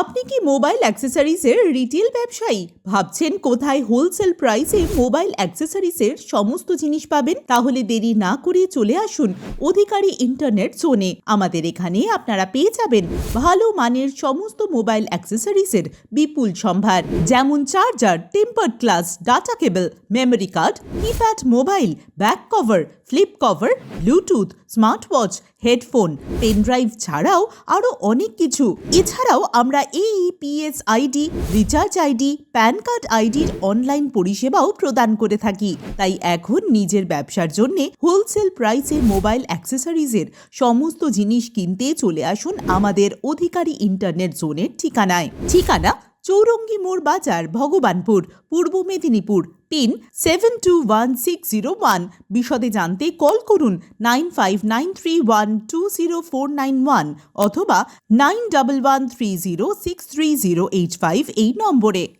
আপনি কি mobile অ্যাক্সেসরিজের retail ব্যবসায়ী? ভাবছেন কোথায় হোলসেল প্রাইসে মোবাইল অ্যাক্সেসরিজের সমস্ত জিনিস পাবেন? তাহলে দেরি না করে চলে আসুন অধিকারী ইন্টারনেট জোনে। আমাদের এখানে আপনারা পেয়ে যাবেন ভালো মানের সমস্ত মোবাইল অ্যাক্সেসরিজের বিপুল সম্ভার, যেমন charger, tempered glass, data cable, memory card, keypad mobile, back cover, flip cover, Bluetooth, smart watch, headphone, pen drive ছাড়াও আরও অনেক কিছু। এছাড়াও আমরা AEPS ID, recharge ID, PAN card আইডির অনলাইন পরিষেবাও প্রদান করে থাকি। তাই এখন নিজের ব্যবসার জন্য হোলসেল প্রাইসে মোবাইল অ্যাক্সেসরিজের সমস্ত জিনিস কিনতে চলে আসুন আমাদের অধিকারী ইন্টারনেট জোনের ঠিকানায়। ঠিকানা: চৌরঙ্গি মোড় বাজার, ভগবানপুর, পূর্ব মেদিনীপুর। পিন 721601। বিশদে জানতে কল করুন 9593120491 অথবা 9113063085 এই নম্বরে।